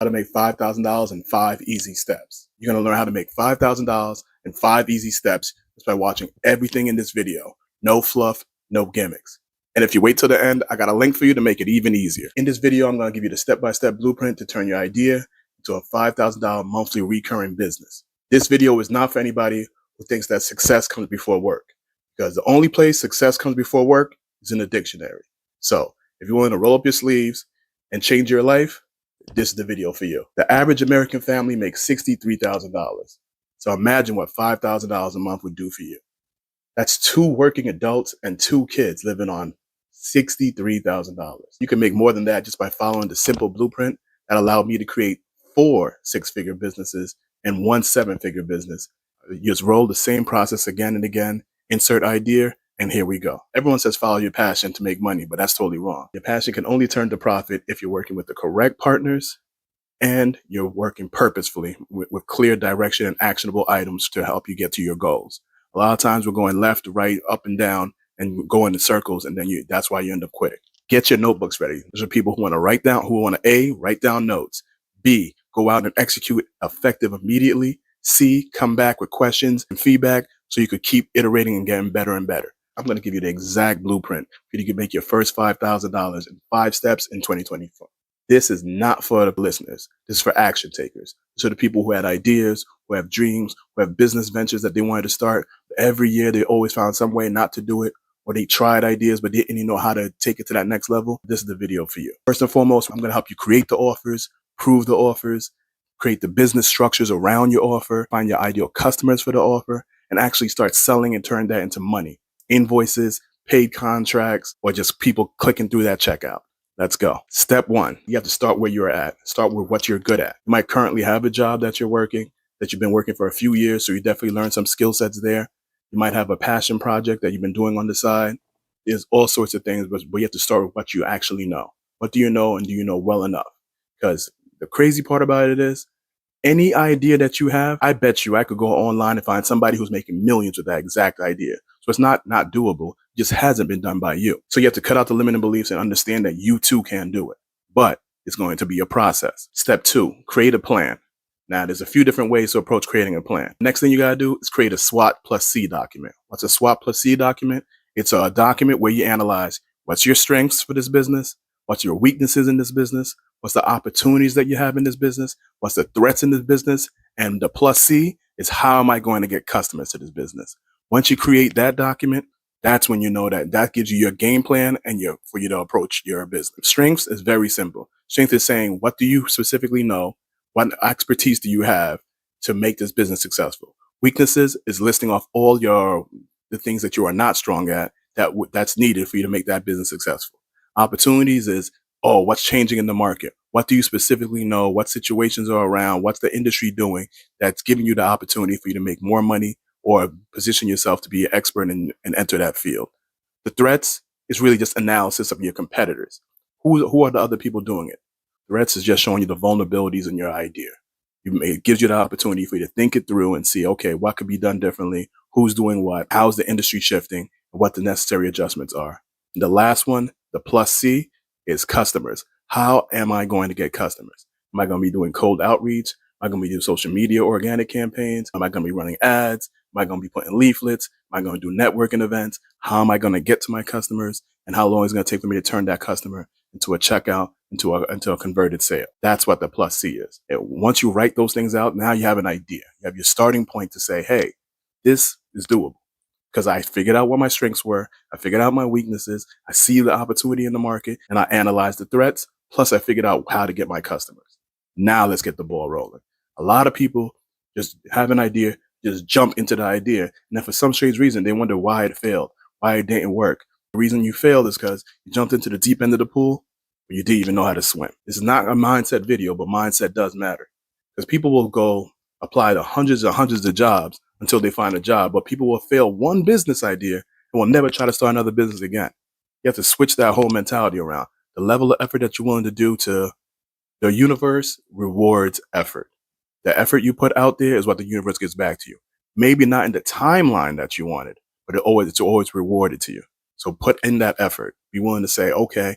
to make $5,000 in 5 easy steps. You're going to learn how to make $5,000 in 5 easy steps just by watching everything in this video. No fluff, no gimmicks. And if you wait till the end, I got a link for you to make it even easier. In this video, I'm going to give you the step-by-step blueprint to turn your idea into a $5,000 monthly recurring business. This video is not for anybody who thinks that success comes before work, because the only place success comes before work is in the dictionary. So if you want to roll up your sleeves and change your life, this is the video for you. The average American family makes $63,000. So imagine what $5,000 a month would do for you. That's 2 working adults and 2 kids living on $63,000. You can make more than that just by following the simple blueprint that allowed me to create 4 6-figure businesses and 1 7-figure business. You just roll the same process again and again, insert idea, and here we go. Everyone says follow your passion to make money, but that's totally wrong. Your passion can only turn to profit if you're working with the correct partners and you're working purposefully with clear direction and actionable items to help you get to your goals. A lot of times we're going left, right, up and down and going in circles, and then that's why you end up quitting. Get your notebooks ready. Those are people who want to write down, who want to A, write down notes. B, go out and execute effective immediately. C, come back with questions and feedback so you could keep iterating and getting better and better. I'm going to give you the exact blueprint for you to make your first $5,000 in 5 steps in 2024. This is not for the listeners. This is for action takers. So the people who had ideas, who have dreams, who have business ventures that they wanted to start. Every year they always found some way not to do it, or they tried ideas but didn't even know how to take it to that next level. This is the video for you. First and foremost, I'm going to help you create the offers, prove the offers, create the business structures around your offer, find your ideal customers for the offer, and actually start selling and turn that into money. Invoices, paid contracts, or just people clicking through that checkout. Let's go. Step 1, you have to start where you're at. Start with what you're good at. You might currently have a job that you're working, that you've been working for a few years, so you definitely learn some skill sets there. You might have a passion project that you've been doing on the side. There's all sorts of things, but you have to start with what you actually know. What do you know, and do you know well enough? Because the crazy part about it is, any idea that you have, I bet you I could go online and find somebody who's making millions with that exact idea. So it's not doable. It just hasn't been done by you. So you have to cut out the limiting beliefs and understand that you too can do it. But it's going to be a process. Step 2, create a plan. Now, there's a few different ways to approach creating a plan. Next thing you got to do is create a SWOT plus C document. What's a SWOT plus C document? It's a document where you analyze what's your strengths for this business, what's your weaknesses in this business, what's the opportunities that you have in this business, what's the threats in this business, and the plus C is how am I going to get customers to this business. Once you create that document, that's when you know that gives you your game plan and for you to approach your business. Strengths is very simple. Strength is saying, what do you specifically know? What expertise do you have to make this business successful? Weaknesses is listing off all the things that you are not strong at that's needed for you to make that business successful. Opportunities is, what's changing in the market? What do you specifically know? What situations are around? What's the industry doing that's giving you the opportunity for you to make more money or position yourself to be an expert and enter that field? The threats is really just analysis of your competitors. Who are the other people doing it? Threats is just showing you the vulnerabilities in your idea. It gives you the opportunity for you to think it through and see, okay, what could be done differently? Who's doing what? How's the industry shifting? And what the necessary adjustments are. And the last one, the plus C, is customers. How am I going to get customers? Am I going to be doing cold outreach? Am I going to be doing social media organic campaigns? Am I going to be running ads? Am I going to be putting leaflets? Am I going to do networking events? How am I going to get to my customers? And how long is it going to take for me to turn that customer into a checkout, into a converted sale? That's what the plus C is. Once you write those things out, now you have an idea. You have your starting point to say, hey, this is doable. Because I figured out what my strengths were. I figured out my weaknesses. I see the opportunity in the market and I analyzed the threats. Plus I figured out how to get my customers. Now let's get the ball rolling. A lot of people just have an idea, just jump into the idea. And then for some strange reason, they wonder why it failed, why it didn't work. The reason you failed is because you jumped into the deep end of the pool, but you didn't even know how to swim. This is not a mindset video, but mindset does matter. Because people will go apply to hundreds and hundreds of jobs until they find a job, but people will fail one business idea and will never try to start another business again. You have to switch that whole mentality around. The level of effort that you're willing to do to the universe rewards effort. The effort you put out there is what the universe gives back to you. Maybe not in the timeline that you wanted, but it's always rewarded to you. So put in that effort. Be willing to say, okay,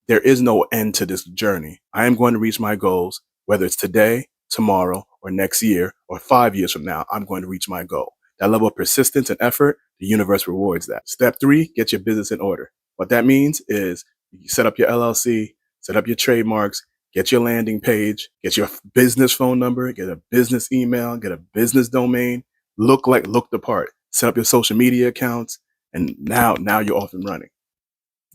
there is no end to this journey. I am going to reach my goals. Whether it's today, tomorrow, or next year, or 5 years from now, I'm going to reach my goal. That level of persistence and effort, the universe rewards that. Step 3, get your business in order. What that means is you set up your LLC, set up your trademarks, get your landing page, get your business phone number, get a business email, get a business domain, look the part, set up your social media accounts, and now you're off and running.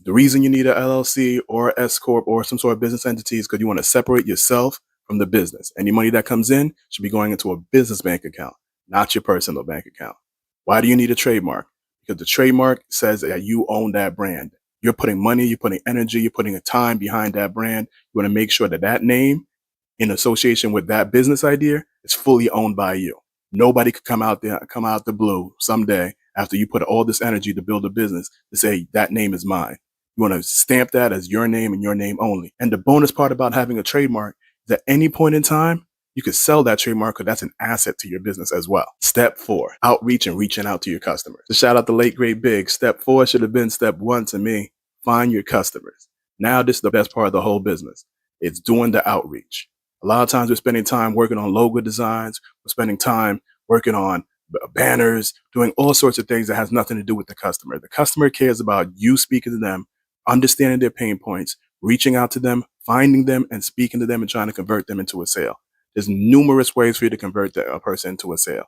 The reason you need a LLC or S Corp or some sort of business entity is because you want to separate yourself from the business. Any money that comes in should be going into a business bank account, not your personal bank account. Why do you need a trademark? Because the trademark says that you own that brand. You're putting money, you're putting energy, you're putting a time behind that brand. You want to make sure that that name in association with that business idea is fully owned by you. Nobody could come out the blue someday after you put all this energy to build a business to say that name is mine. You want to stamp that as your name and your name only. And the bonus part about having a trademark is at any point in time, you could sell that trademark because that's an asset to your business as well. Step 4, outreach and reaching out to your customers. So shout out the late great Big. Step 4 should have been step 1 to me. Find your customers. Now this is the best part of the whole business. It's doing the outreach. A lot of times we're spending time working on logo designs. We're spending time working on banners, doing all sorts of things that has nothing to do with the customer. The customer cares about you speaking to them, understanding their pain points, reaching out to them, finding them and speaking to them and trying to convert them into a sale. There's numerous ways for you to convert a person into a sale,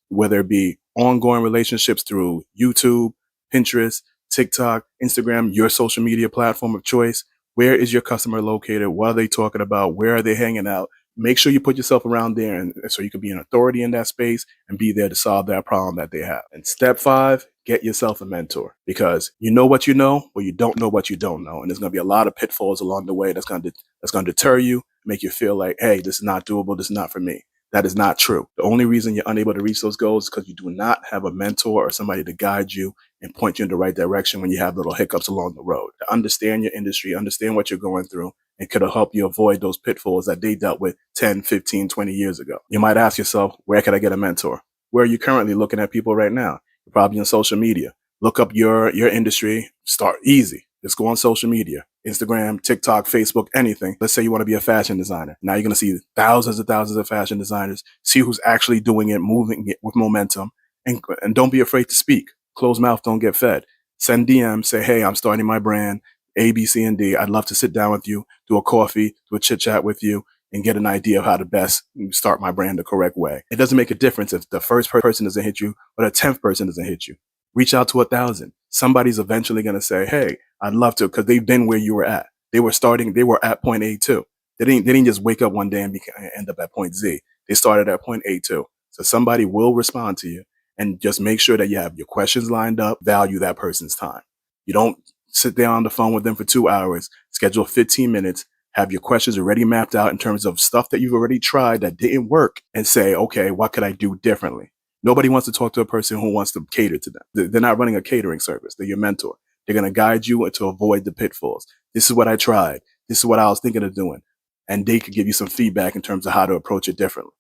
whether it be ongoing relationships through YouTube, Pinterest, TikTok, Instagram, your social media platform of choice. Where is your customer located? What are they talking about? Where are they hanging out? Make sure you put yourself around there and so you can be an authority in that space and be there to solve that problem that they have. And step 5, get yourself a mentor, because you know what you know, but you don't know what you don't know. And there's going to be a lot of pitfalls along the way that's going to deter you, make you feel like, hey, this is not doable. This is not for me. That is not true. The only reason you're unable to reach those goals is because you do not have a mentor or somebody to guide you and point you in the right direction when you have little hiccups along the road. To understand your industry, understand what you're going through, and could help you avoid those pitfalls that they dealt with 10, 15, 20 years ago. You might ask yourself, where can I get a mentor? Where are you currently looking at people right now? You're probably on social media. Look up your industry. Start easy. Just go on social media, Instagram, TikTok, Facebook, anything. Let's say you want to be a fashion designer. Now you're going to see thousands and thousands of fashion designers, see who's actually doing it, moving it with momentum, and don't be afraid to speak. Closed mouth don't get fed. Send DMs, say, hey, I'm starting my brand, A, B, C, and D. I'd love to sit down with you, do a coffee, do a chit chat with you, and get an idea of how to best start my brand the correct way. It doesn't make a difference if the first person doesn't hit you or the 10th person doesn't hit you. Reach out to 1,000. Somebody's eventually going to say, hey, I'd love to, because they've been where you were at. They were at point A too. They didn't just wake up one day and end up at point Z. They started at point A too. So somebody will respond to you, and just make sure that you have your questions lined up, value that person's time. You don't sit there on the phone with them for 2 hours, schedule 15 minutes, have your questions already mapped out in terms of stuff that you've already tried that didn't work, and say, okay, what could I do differently? Nobody wants to talk to a person who wants to cater to them. They're not running a catering service. They're your mentor. They're going to guide you to avoid the pitfalls. This is what I tried. This is what I was thinking of doing. And they could give you some feedback in terms of how to approach it differently.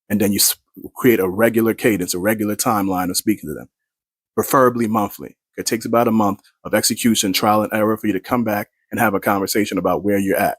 And then you create a regular cadence, a regular timeline of speaking to them, preferably monthly. It takes about a month of execution, trial and error for you to come back and have a conversation about where you're at.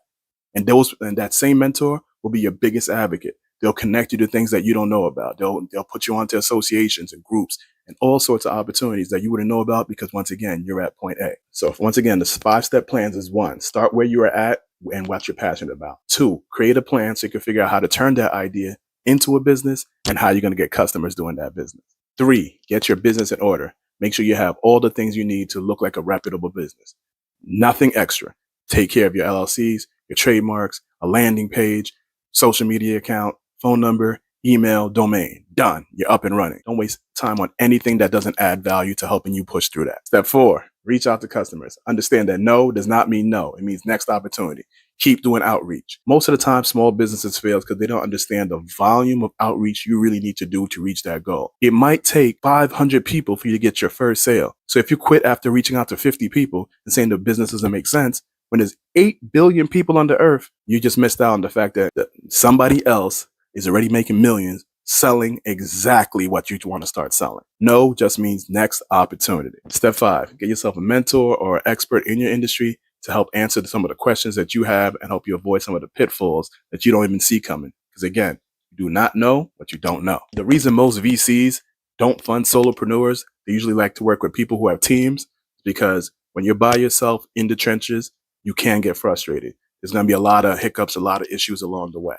And that same mentor will be your biggest advocate. They'll connect you to things that you don't know about. They'll put you onto associations and groups and all sorts of opportunities that you wouldn't know about, because once again, you're at point A. So once again, the 5-step plans is 1, start where you are at and what you're passionate about. 2, create a plan so you can figure out how to turn that idea into a business and how you're going to get customers doing that business. 3, get your business in order. Make sure you have all the things you need to look like a reputable business. Nothing extra. Take care of your LLCs, your trademarks, a landing page, social media account, phone number, email, domain. Done. You're up and running. Don't waste time on anything that doesn't add value to helping you push through that. Step 4, reach out to customers. Understand that no does not mean no. It means next opportunity. Keep doing outreach. Most of the time, small businesses fail because they don't understand the volume of outreach you really need to do to reach that goal. It might take 500 people for you to get your first sale. So if you quit after reaching out to 50 people and saying the business doesn't make sense, when there's 8 billion people on the earth, you just missed out on the fact that somebody else is already making millions selling exactly what you want to start selling. No just means next opportunity. Step 5, get yourself a mentor or expert in your industry to help answer some of the questions that you have and help you avoid some of the pitfalls that you don't even see coming. Because again, you do not know what you don't know. The reason most VCs don't fund solopreneurs, they usually like to work with people who have teams, because when you're by yourself in the trenches, you can get frustrated. There's going to be a lot of hiccups, a lot of issues along the way.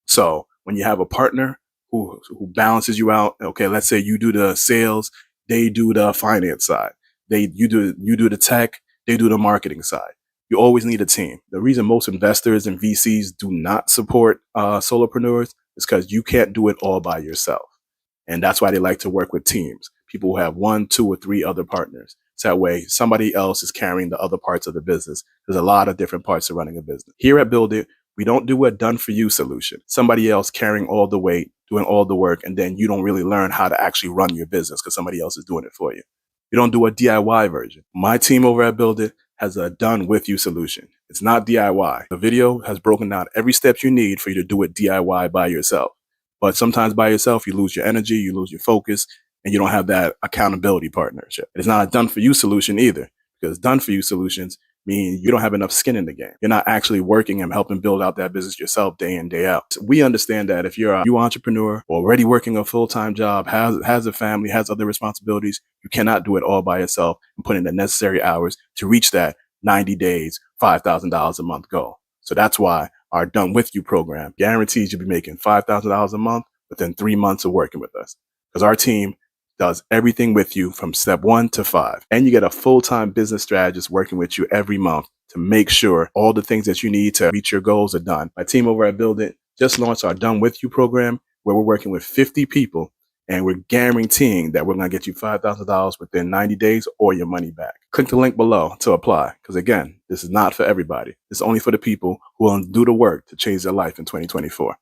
So when you have a partner who balances you out, okay, let's say you do the sales, they do the finance side. You do the tech, they do the marketing side. You always need a team. The reason most investors and VCs do not support solopreneurs is because you can't do it all by yourself. And that's why they like to work with teams, people who have 1, 2, or 3 other partners. So that way somebody else is carrying the other parts of the business. There's a lot of different parts to running a business. Here at Build It, we don't do a done for you solution. Somebody else carrying all the weight, doing all the work, and then you don't really learn how to actually run your business because somebody else is doing it for you. We don't do a DIY version. My team over at Build It has a done with you solution. It's not DIY. The video has broken down every step you need for you to do it DIY by yourself. But sometimes by yourself, you lose your energy, you lose your focus, and you don't have that accountability partnership. It's not a done for you solution either, because done for you solutions mean you don't have enough skin in the game. You're not actually working and helping build out that business yourself day in, day out. So we understand that if you're a new entrepreneur, already working a full-time job, has a family, has other responsibilities, you cannot do it all by yourself and put in the necessary hours to reach that 90 days, $5,000 a month goal. So that's why our Done With You program guarantees you'll be making $5,000 a month within 3 months of working with us. Because our team does everything with you from step 1 to 5. And you get a full-time business strategist working with you every month to make sure all the things that you need to reach your goals are done. My team over at Build It just launched our Done With You program, where we're working with 50 people and we're guaranteeing that we're going to get you $5,000 within 90 days or your money back. Click the link below to apply. Because again, this is not for everybody. It's only for the people who will do the work to change their life in 2024.